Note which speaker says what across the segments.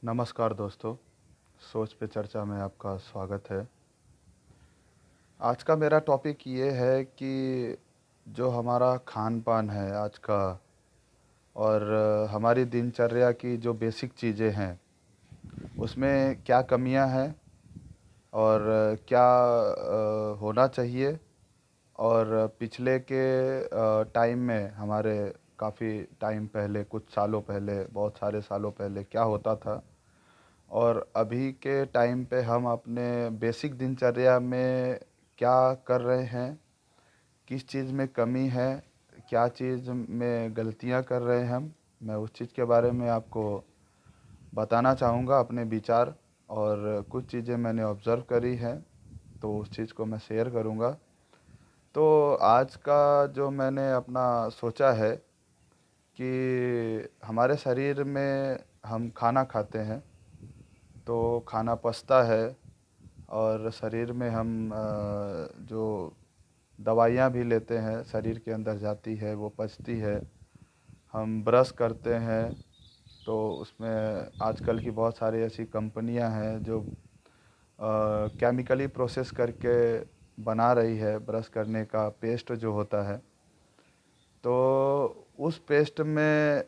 Speaker 1: नमस्कार दोस्तों, सोच पे चर्चा में आपका स्वागत है। आज का मेरा टॉपिक ये है कि जो हमारा खान-पान है आज का और हमारी दिनचर्या की जो बेसिक चीज़ें हैं, उसमें क्या कमियां हैं और क्या होना चाहिए और पिछले के टाइम में हमारे काफ़ी टाइम पहले, कुछ सालों पहले, बहुत सारे सालों पहले क्या होता था और अभी के टाइम पे हम अपने बेसिक दिनचर्या में क्या कर रहे हैं, किस चीज़ में कमी है, क्या चीज़ में गलतियां कर रहे हैं मैं उस चीज़ के बारे में आपको बताना चाहूँगा अपने विचार। और कुछ चीज़ें मैंने ऑब्ज़र्व करी हैं, तो उस चीज़ को मैं शेयर करूँगा। तो आज का जो मैंने अपना सोचा है कि हमारे शरीर में हम खाना खाते हैं, तो खाना पचता है और शरीर में हम जो दवाइयाँ भी लेते हैं, शरीर के अंदर जाती है, वो पचती है। हम ब्रश करते हैं, तो उसमें आजकल की बहुत सारी ऐसी कंपनियां हैं जो केमिकली प्रोसेस करके बना रही है ब्रश करने का पेस्ट जो होता है। तो उस पेस्ट में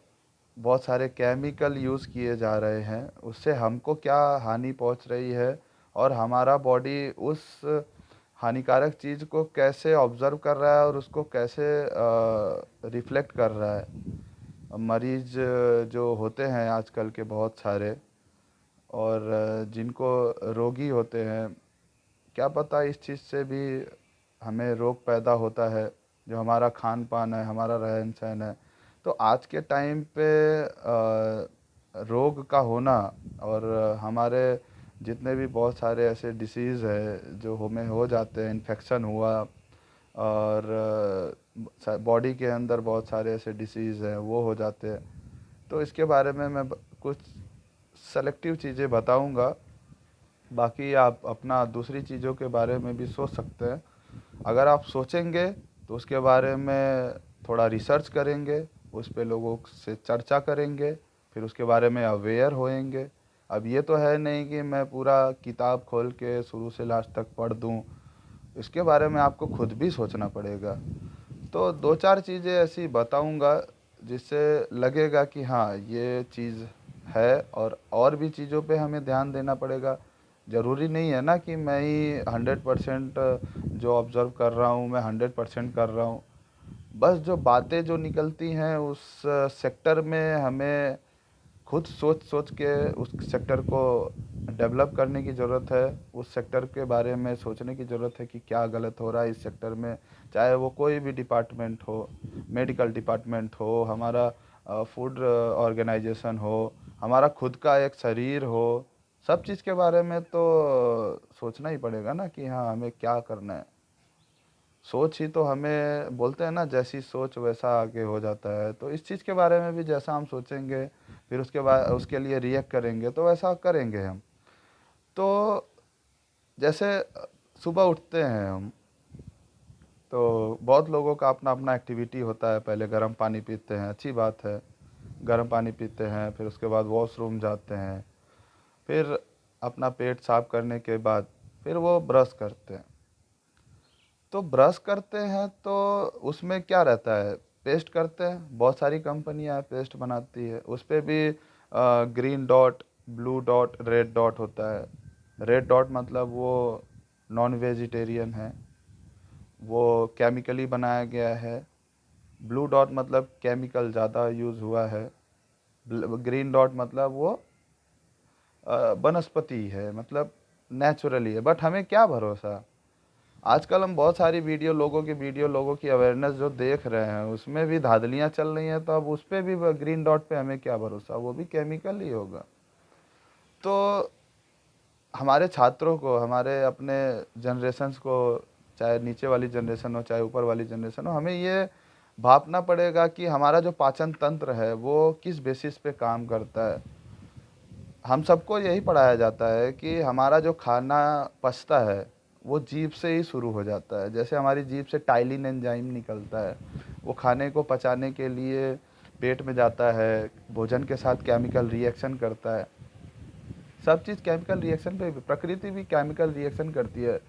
Speaker 1: बहुत सारे केमिकल यूज़ किए जा रहे हैं, उससे हमको क्या हानि पहुंच रही है और हमारा बॉडी उस हानिकारक चीज़ को कैसे ऑब्ज़र्व कर रहा है और उसको कैसे रिफ्लेक्ट कर रहा है। मरीज़ जो होते हैं आजकल के बहुत सारे और जिनको रोगी होते हैं, क्या पता इस चीज़ से भी हमें रोग पैदा होता है, जो हमारा खान पान है, हमारा रहन सहन है। तो आज के टाइम पे रोग का होना और हमारे जितने भी बहुत सारे ऐसे डिसीज़ है जो हमें हो जाते हैं, इन्फेक्शन हुआ और बॉडी के अंदर बहुत सारे ऐसे डिसीज़ हैं वो हो जाते हैं। तो इसके बारे में मैं कुछ सेलेक्टिव चीज़ें बताऊंगा। बाकी आप अपना दूसरी चीज़ों के बारे में भी सोच सकते हैं। अगर आप सोचेंगे तो उसके बारे में थोड़ा रिसर्च करेंगे, उस पे लोगों से चर्चा करेंगे, फिर उसके बारे में अवेयर होएंगे। अब ये तो है नहीं कि मैं पूरा किताब खोल के शुरू से लास्ट तक पढ़ दूँ, इसके बारे में आपको खुद भी सोचना पड़ेगा। तो दो चार चीज़ें ऐसी बताऊंगा जिससे लगेगा कि हाँ ये चीज़ है, और भी चीज़ों पे हमें ध्यान देना पड़ेगा। ज़रूरी नहीं है ना कि मैं ही 100% जो ऑब्ज़र्व कर रहा हूँ मैं 100% कर रहा हूँ। बस जो बातें जो निकलती हैं उस सेक्टर में हमें खुद सोच सोच के उस सेक्टर को डेवलप करने की ज़रूरत है। उस सेक्टर के बारे में सोचने की ज़रूरत है कि क्या गलत हो रहा है इस सेक्टर में, चाहे वो कोई भी डिपार्टमेंट हो, मेडिकल डिपार्टमेंट हो, हमारा फूड ऑर्गेनाइजेशन हो, हमारा खुद का एक शरीर हो। सब चीज़ के बारे में तो सोचना ही पड़ेगा ना कि हाँ हमें क्या करना है। सोच ही तो हमें बोलते हैं ना, जैसी सोच वैसा आगे हो जाता है। तो इस चीज़ के बारे में भी जैसा हम सोचेंगे, फिर उसके बाद उसके लिए रिएक्ट करेंगे, तो वैसा करेंगे हम। तो जैसे सुबह उठते हैं हम, तो बहुत लोगों का अपना अपना एक्टिविटी होता है। पहले गर्म पानी पीते हैं, अच्छी बात है, गर्म पानी पीते हैं, फिर उसके बाद वॉशरूम जाते हैं, फिर अपना पेट साफ करने के बाद फिर वो ब्रश करते हैं। तो ब्रश करते हैं तो उसमें क्या रहता है, पेस्ट करते हैं। बहुत सारी कंपनियां पेस्ट बनाती है, उस पे भी green dot, blue dot, red dot होता है। रेड डॉट मतलब वो नॉन वेजिटेरियन है, वो केमिकली बनाया गया है। ब्लू डॉट मतलब केमिकल ज़्यादा यूज़ हुआ है। ग्रीन डॉट मतलब वो वनस्पति है, मतलब नेचुरली है। बट हमें क्या भरोसा, आजकल हम बहुत सारी वीडियो लोगों की अवेयरनेस जो देख रहे हैं उसमें भी धांधलियाँ चल रही हैं। तो अब उस पर भी ग्रीन डॉट पे हमें क्या भरोसा, वो भी केमिकल ही होगा। तो हमारे छात्रों को, हमारे अपने जनरेशन्स को, चाहे नीचे वाली जनरेशन हो चाहे ऊपर वाली जनरेशन हो, हमें ये भापना पड़ेगा कि हमारा जो पाचन तंत्र है वो किस बेसिस पे काम करता है। हम सबको यही पढ़ाया जाता है कि हमारा जो खाना पचता है वो जीभ से ही शुरू हो जाता है। जैसे हमारी जीभ से टाइलिन एंजाइम निकलता है, वो खाने को पचाने के लिए पेट में जाता है, भोजन के साथ केमिकल रिएक्शन करता है, सब चीज़ केमिकल रिएक्शन पे, प्रकृति भी केमिकल रिएक्शन करती है,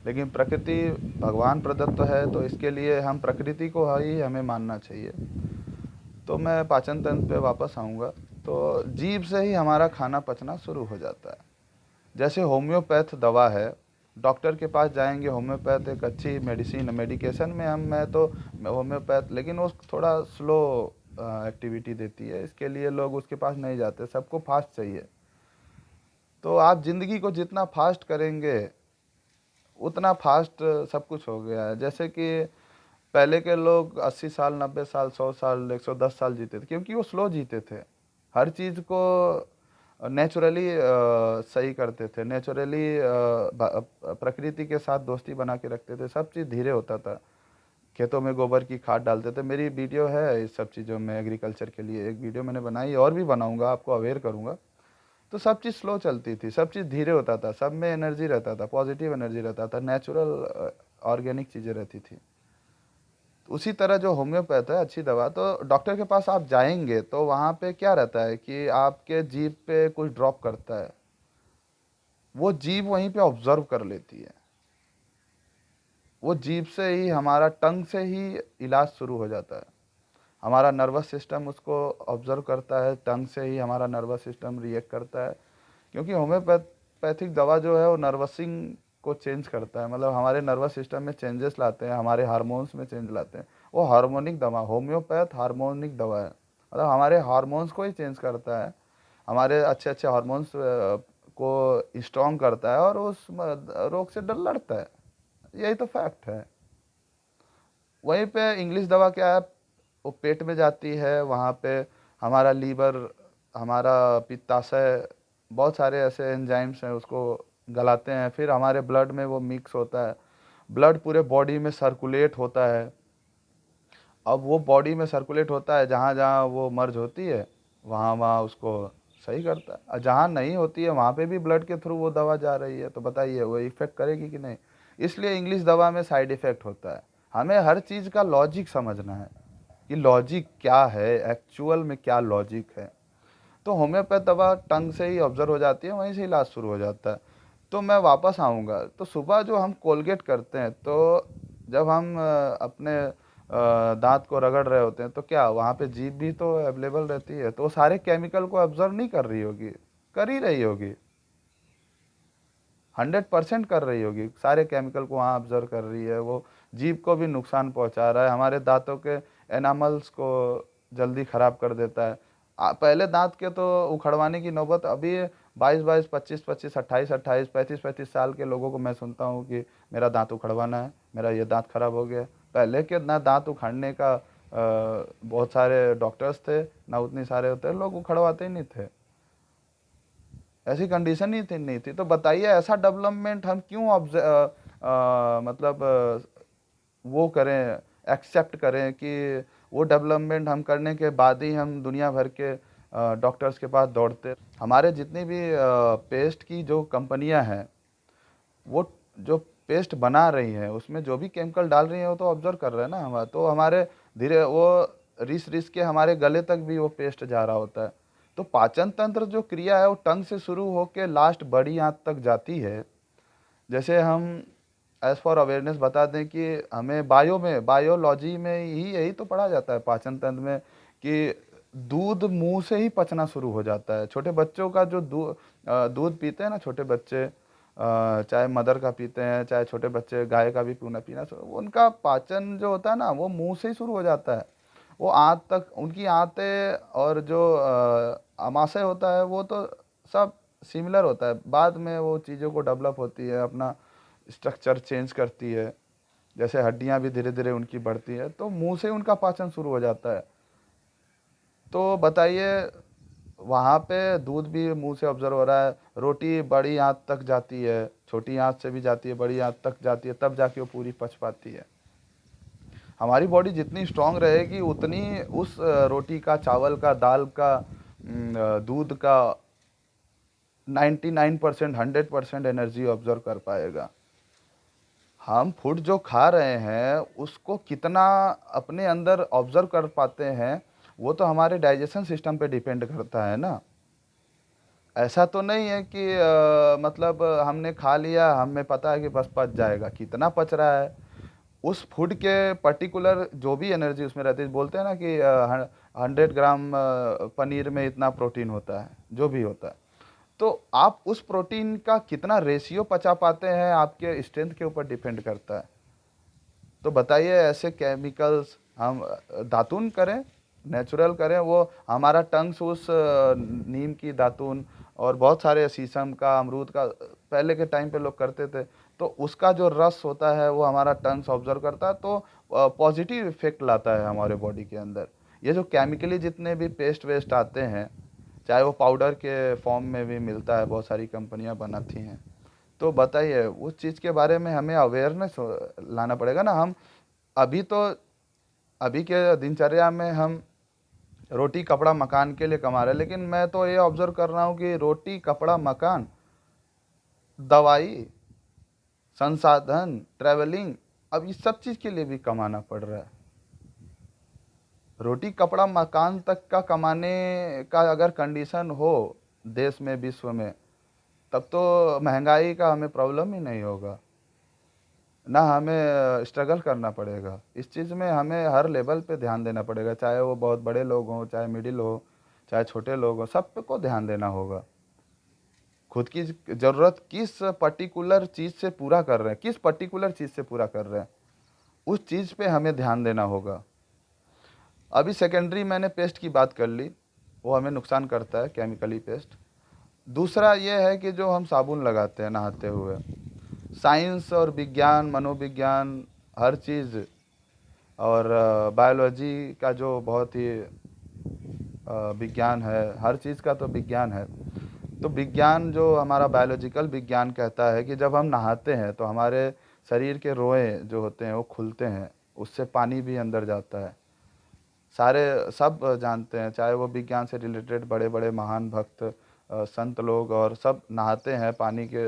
Speaker 1: लेकिन प्रकृति भगवान प्रदत्त है, तो इसके लिए हम प्रकृति को ही हमें मानना चाहिए। तो मैं पाचन तंत्र पे वापस आऊँगा। तो जीभ से ही हमारा खाना पचना शुरू हो जाता है। जैसे होम्योपैथ दवा है, डॉक्टर के पास जाएंगे, होम्योपैथ एक अच्छी मेडिसिन, मेडिकेशन में मैं तो होम्योपैथ, लेकिन वो थोड़ा स्लो एक्टिविटी देती है, इसके लिए लोग उसके पास नहीं जाते, सबको फास्ट चाहिए। तो आप ज़िंदगी को जितना फास्ट करेंगे उतना फास्ट सब कुछ हो गया है। जैसे कि पहले के लोग 80 साल, 90 साल, 100 साल, 110 साल जीते थे, क्योंकि वो स्लो जीते थे, हर चीज़ को नेचुरली सही करते थे, नेचुरली प्रकृति के साथ दोस्ती बना के रखते थे, सब चीज़ धीरे होता था, खेतों में गोबर की खाद डालते थे। मेरी वीडियो है इस सब चीज़ों में, एग्रीकल्चर के लिए एक वीडियो मैंने बनाई, और भी बनाऊंगा, आपको अवेयर करूंगा। तो सब चीज़ स्लो चलती थी, सब चीज़ धीरे होता था, सब में एनर्जी रहता था, पॉजिटिव एनर्जी रहता था, नेचुरल ऑर्गेनिक चीज़ें रहती थी। उसी तरह जो होम्योपैथ है अच्छी दवा, तो डॉक्टर के पास आप जाएंगे तो वहाँ पे क्या रहता है कि आपके जीभ पे कुछ ड्रॉप करता है, वो जीभ वहीं पे ऑब्जर्व कर लेती है, वो जीभ से ही, हमारा टंग से ही इलाज शुरू हो जाता है। हमारा नर्वस सिस्टम उसको ऑब्जर्व करता है, टंग से ही हमारा नर्वस सिस्टम रिएक्ट करता है, क्योंकि होम्योपैथिक दवा जो है वो नर्वसिंग को चेंज करता है, मतलब हमारे नर्वस सिस्टम में चेंजेस लाते हैं, हमारे हार्मोन्स में चेंज लाते हैं। वो हार्मोनिक दवा, होम्योपैथ हार्मोनिक दवा है, मतलब हमारे हार्मोन्स को ही चेंज करता है, हमारे अच्छे अच्छे हार्मोन्स को स्ट्रॉन्ग करता है, और उस रोग से डर लड़ता है। यही तो फैक्ट है। वहीं पे इंग्लिश दवा क्या है, वो पेट में जाती है, वहाँ पे हमारा लीवर, हमारा पित्ताशय, बहुत सारे ऐसे एंजाइम्स हैं, उसको गलाते हैं, फिर हमारे ब्लड में वो मिक्स होता है, ब्लड पूरे बॉडी में सर्कुलेट होता है। अब वो बॉडी में सर्कुलेट होता है, जहाँ जहाँ वो मर्ज होती है वहाँ वहाँ उसको सही करता है, और जहाँ नहीं होती है वहाँ पे भी ब्लड के थ्रू वो दवा जा रही है, तो बताइए वो इफ़ेक्ट करेगी कि नहीं। इसलिए इंग्लिश दवा में साइड इफ़ेक्ट होता है। हमें हर चीज़ का लॉजिक समझना है कि लॉजिक क्या है, एक्चुअल में क्या लॉजिक है। तो होम्योपैथ दवा टंग से ही ऑब्जर्व हो जाती है, वहीं से इलाज शुरू हो जाता है। तो मैं वापस आऊँगा, तो सुबह जो हम कोलगेट करते हैं, तो जब हम अपने दांत को रगड़ रहे होते हैं, तो क्या वहाँ पे जीभ भी तो अवेलेबल रहती है, तो वो सारे केमिकल को ऑब्जर्व नहीं कर रही होगी, कर ही रही होगी, 100% कर रही होगी, सारे केमिकल को वहाँ ऑब्जर्व कर रही है। वो जीभ को भी नुकसान पहुँचा रहा है, हमारे दांतों के एनामल्स को जल्दी ख़राब कर देता है। पहले दांत के तो उखड़वाने की नौबत, अभी 22-22, 25-25, 28-28, 35-35 साल के लोगों को मैं सुनता हूँ कि मेरा दांत उखड़वाना है, मेरा ये दांत खराब हो गया। पहले के ना दांत उखाड़ने का बहुत सारे डॉक्टर्स थे, ना उतने सारे होते, लोग उखड़वाते ही नहीं थे, ऐसी कंडीशन ही थी नहीं थी। तो बताइए ऐसा डेवलपमेंट हम क्यों मतलब वो करें, एक्सेप्ट करें कि वो डेवलपमेंट हम करने के बाद ही हम दुनिया भर के डॉक्टर्स के पास दौड़ते। हमारे जितनी भी पेस्ट की जो कंपनियां हैं, वो जो पेस्ट बना रही हैं उसमें जो भी केमिकल डाल रही हैं वो तो ऑब्जर्व कर रहे हैं ना हमारा, तो हमारे धीरे वो रिस रिस के हमारे गले तक भी वो पेस्ट जा रहा होता है। तो पाचन तंत्र जो क्रिया है वो टंग से शुरू होकर लास्ट बड़ी आंत तक जाती है। जैसे हम एज फॉर अवेयरनेस बता दें कि हमें बायोलॉजी में ही यही तो पढ़ा जाता है पाचन तंत्र में, कि दूध मुंह से ही पचना शुरू हो जाता है। छोटे बच्चों का जो दूध पीते हैं ना छोटे बच्चे, चाहे मदर का पीते हैं, चाहे छोटे बच्चे गाय का भी पीना पीना उनका पाचन जो होता है ना वो मुंह से ही शुरू हो जाता है। वो आंत तक उनकी आंतें और जो आमाशय होता है वो तो सब सिमिलर होता है, बाद में वो चीज़ों को डेवलप होती है, अपना स्ट्रक्चर चेंज करती है, जैसे हड्डियां भी धीरे धीरे उनकी बढ़ती है, तो मुंह से उनका पाचन शुरू हो जाता है। तो बताइए वहाँ पे दूध भी मुंह से ऑब्जर्व हो रहा है, रोटी बड़ी आंत तक जाती है, छोटी आंत से भी जाती है, बड़ी आंत तक जाती है, तब जाके वो पूरी पच पाती है। हमारी बॉडी जितनी स्ट्रांग रहेगी उतनी उस रोटी का, चावल का, दाल का, दूध का 99%, 100% एनर्जी ऑब्जर्व कर पाएगा। हम फूड जो खा रहे हैं उसको कितना अपने अंदर ऑब्जर्व कर पाते हैं, वो तो हमारे डाइजेशन सिस्टम पे डिपेंड करता है ना। ऐसा तो नहीं है कि मतलब हमने खा लिया, हमें पता है कि बस पच जाएगा, कितना पच रहा है। उस फूड के पर्टिकुलर जो भी एनर्जी उसमें रहती है, बोलते हैं ना कि 100 ग्राम पनीर में इतना प्रोटीन होता है, जो भी होता है। तो आप उस प्रोटीन का कितना रेशियो पचा पाते हैं, आपके स्ट्रेंथ के ऊपर डिपेंड करता है। तो बताइए, ऐसे केमिकल्स हम दातून करें, नेचुरल करें, वो हमारा टंग्स उस नीम की दातून और बहुत सारे शीशम का, अमरूद का, पहले के टाइम पे लोग करते थे, तो उसका जो रस होता है वो हमारा टंग्स ऑब्जर्व करता है, तो पॉजिटिव इफेक्ट लाता है हमारे बॉडी के अंदर। ये जो केमिकली जितने भी पेस्ट वेस्ट आते हैं, चाहे वो पाउडर के फॉर्म में भी मिलता है, बहुत सारी कंपनियां बनाती हैं, तो बताइए उस चीज़ के बारे में हमें अवेयरनेस लाना पड़ेगा ना। हम अभी तो अभी के दिनचर्या में हम रोटी कपड़ा मकान के लिए कमा रहे हैं, लेकिन मैं तो ये ऑब्जर्व कर रहा हूँ कि रोटी कपड़ा मकान, दवाई, संसाधन, ट्रैवलिंग, अब इस सब चीज़ के लिए भी कमाना पड़ रहा है। रोटी कपड़ा मकान तक का कमाने का अगर कंडीशन हो देश में, विश्व में, तब तो महंगाई का हमें प्रॉब्लम ही नहीं होगा, ना हमें स्ट्रगल करना पड़ेगा। इस चीज़ में हमें हर लेवल पे ध्यान देना पड़ेगा, चाहे वो बहुत बड़े लोग हों, चाहे मिडिल हो, चाहे छोटे लोग हों, सब पे को ध्यान देना होगा। खुद की ज़रूरत किस पर्टिकुलर चीज़ से पूरा कर रहे हैं, किस पर्टिकुलर चीज़ से पूरा कर रहे हैं, उस चीज़ पे हमें ध्यान देना होगा। अभी सेकेंडरी मैंने पेस्ट की बात कर ली, वो हमें नुकसान करता है, केमिकली पेस्ट। दूसरा ये है कि जो हम साबुन लगाते हैं नहाते हुए, साइंस और विज्ञान, मनोविज्ञान, हर चीज़, और बायोलॉजी का जो बहुत ही विज्ञान है, हर चीज़ का तो विज्ञान है। तो विज्ञान जो हमारा बायोलॉजिकल विज्ञान कहता है कि जब हम नहाते हैं तो हमारे शरीर के रोए जो होते हैं वो खुलते हैं, उससे पानी भी अंदर जाता है। सारे सब जानते हैं, चाहे वो विज्ञान से रिलेटेड बड़े बड़े महान भक्त, संत लोग, और सब नहाते हैं पानी के,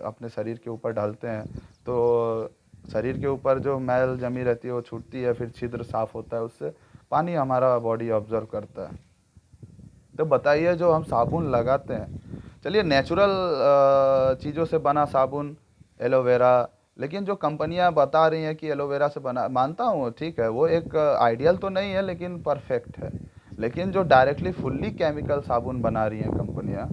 Speaker 1: अपने शरीर के ऊपर डालते हैं, तो शरीर के ऊपर जो मैल जमी रहती है वो छूटती है, फिर छिद्र साफ होता है, उससे पानी हमारा बॉडी ऑब्जर्व करता है। तो बताइए, जो हम साबुन लगाते हैं, चलिए नेचुरल चीज़ों से बना साबुन, एलोवेरा, लेकिन जो कंपनियां बता रही हैं कि एलोवेरा से बना, मानता हूँ ठीक है, वो एक आइडियल तो नहीं है लेकिन परफेक्ट है। लेकिन जो डायरेक्टली फुल्ली केमिकल साबुन बना रही हैं कंपनियां,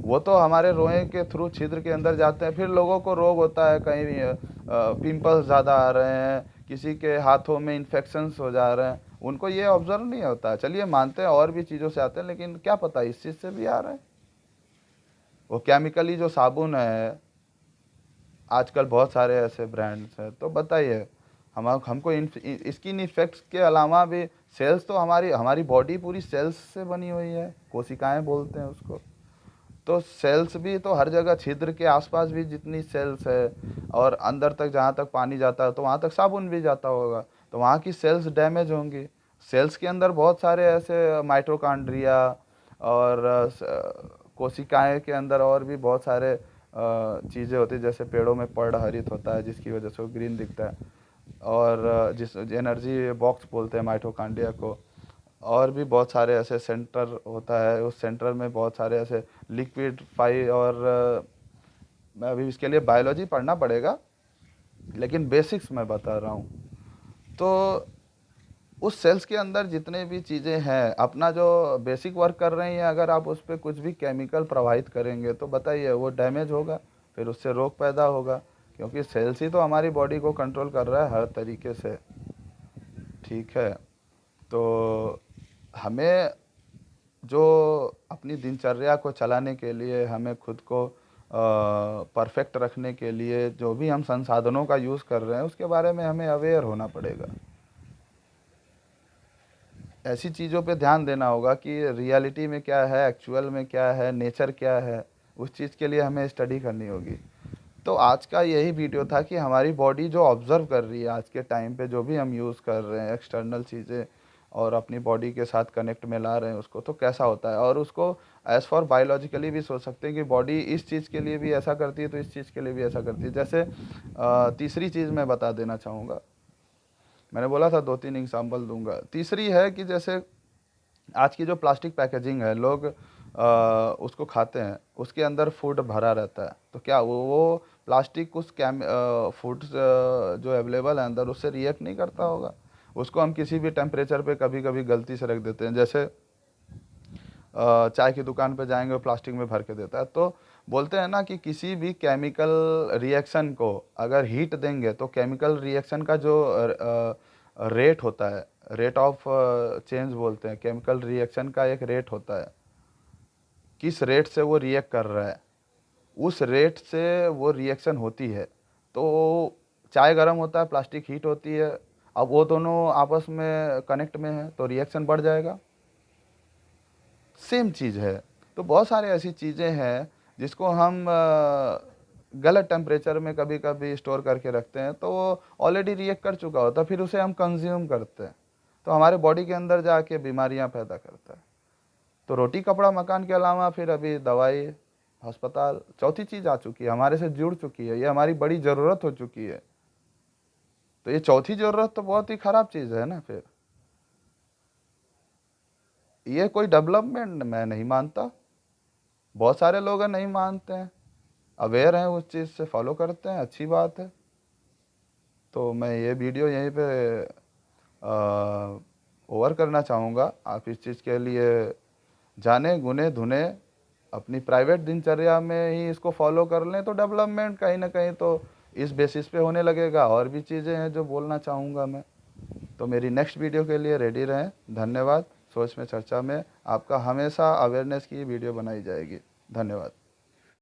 Speaker 1: वो तो हमारे रोए के थ्रू छिद्र के अंदर जाते हैं, फिर लोगों को रोग होता है, कहीं पिंपल्स ज़्यादा आ रहे हैं, किसी के हाथों में इन्फेक्शंस हो जा रहे हैं, उनको ये ऑब्जर्व नहीं होता है। चलिए मानते हैं और भी चीज़ों से आते हैं, लेकिन क्या पता इस चीज़ से भी आ रहे हैं। वो केमिकली जो साबुन है, आजकल बहुत सारे ऐसे ब्रांड्स हैं, तो बताइए हमको स्किन इफेक्ट्स के अलावा भी, सेल्स तो हमारी हमारी बॉडी पूरी सेल्स से बनी हुई है, कोशिकाएं बोलते हैं उसको। तो सेल्स भी तो हर जगह, छिद्र के आसपास भी जितनी सेल्स है, और अंदर तक जहाँ तक पानी जाता है तो वहाँ तक साबुन भी जाता होगा, तो वहाँ की सेल्स डैमेज होंगी। सेल्स के अंदर बहुत सारे ऐसे माइटोकॉन्ड्रिया, और कोशिकाएं के अंदर और भी बहुत सारे चीज़ें होती हैं, जैसे पेड़ों में पर्णहरित होता है जिसकी वजह से वो ग्रीन दिखता है, और जिस एनर्जी बॉक्स बोलते हैं माइटोकॉन्ड्रिया को, और भी बहुत सारे ऐसे सेंटर होता है, उस सेंटर में बहुत सारे ऐसे लिक्विड फाई, और मैं अभी इसके लिए बायोलॉजी पढ़ना पड़ेगा, लेकिन बेसिक्स मैं बता रहा हूँ। तो उस सेल्स के अंदर जितने भी चीज़ें हैं, अपना जो बेसिक वर्क कर रही हैं, अगर आप उस पर कुछ भी केमिकल प्रवाहित करेंगे तो बताइए वो डैमेज होगा, फिर उससे रोग पैदा होगा, क्योंकि सेल्स ही तो हमारी बॉडी को कंट्रोल कर रहा है हर तरीके से। ठीक है, तो हमें जो अपनी दिनचर्या को चलाने के लिए, हमें खुद को परफेक्ट रखने के लिए, जो भी हम संसाधनों का यूज़ कर रहे हैं उसके बारे में हमें अवेयर होना पड़ेगा। ऐसी चीज़ों पे ध्यान देना होगा कि रियलिटी में क्या है, एक्चुअल में क्या है, नेचर क्या है, उस चीज़ के लिए हमें स्टडी करनी होगी। तो आज का यही वीडियो था कि हमारी बॉडी जो ऑब्ज़र्व कर रही है आज के टाइम पे, जो भी हम यूज़ कर रहे हैं एक्सटर्नल चीज़ें, और अपनी बॉडी के साथ कनेक्ट में ला रहे हैं उसको, तो कैसा होता है, और उसको एज़ फॉर बायोलॉजिकली भी सोच सकते हैं कि बॉडी इस चीज़ के लिए भी ऐसा करती है तो इस चीज़ के लिए भी ऐसा करती है। जैसे तीसरी चीज़ मैं बता देना चाहूँगा, मैंने बोला था 2-3 एग्जाम्पल दूंगा। तीसरी है कि जैसे आज की जो प्लास्टिक पैकेजिंग है, लोग उसको खाते हैं, उसके अंदर फूड भरा रहता है, तो क्या वो प्लास्टिक उस फूड जो अवेलेबल है अंदर उससे रिएक्ट नहीं करता होगा? उसको हम किसी भी टेम्परेचर पे कभी कभी गलती से रख देते हैं, जैसे चाय की दुकान पे जाएंगे, वो प्लास्टिक में भर के देता है। तो बोलते हैं ना कि किसी भी केमिकल रिएक्शन को अगर हीट देंगे तो केमिकल रिएक्शन का जो रेट होता है, रेट ऑफ चेंज बोलते हैं, केमिकल रिएक्शन का एक रेट होता है, किस रेट से वो रिएक्ट कर रहा है, उस रेट से वो रिएक्शन होती है। तो चाय गर्म होता है, प्लास्टिक हीट होती है, अब वो दोनों आपस में कनेक्ट में है तो रिएक्शन बढ़ जाएगा। सेम चीज़ है। तो बहुत सारे ऐसी चीज़ें हैं जिसको हम गलत टेम्परेचर में कभी कभी स्टोर करके रखते हैं, तो वो ऑलरेडी रिएक्ट कर चुका होता है, फिर उसे हम कंज्यूम करते हैं, तो हमारे बॉडी के अंदर जाके बीमारियां पैदा करता है। तो रोटी कपड़ा मकान के अलावा फिर अभी दवाई, अस्पताल, चौथी चीज़ आ चुकी है, हमारे से जुड़ चुकी है, ये हमारी बड़ी ज़रूरत हो चुकी है। तो ये चौथी ज़रूरत तो बहुत ही ख़राब चीज़ है ना। फिर ये कोई डेवलपमेंट मैं नहीं मानता। बहुत सारे लोग हैं नहीं मानते हैं, अवेयर हैं, उस चीज़ से फॉलो करते हैं, अच्छी बात है। तो मैं ये वीडियो यहीं पे ओवर करना चाहूँगा। आप इस चीज़ के लिए जाने गुने धुने अपनी प्राइवेट दिनचर्या में ही इसको फॉलो कर लें, तो डेवलपमेंट कहीं ना कहीं तो इस बेसिस पे होने लगेगा। और भी चीज़ें हैं जो बोलना चाहूँगा मैं, तो मेरी नेक्स्ट वीडियो के लिए रेडी रहें। धन्यवाद। सोच में चर्चा में आपका हमेशा अवेयरनेस की वीडियो बनाई जाएगी। धन्यवाद।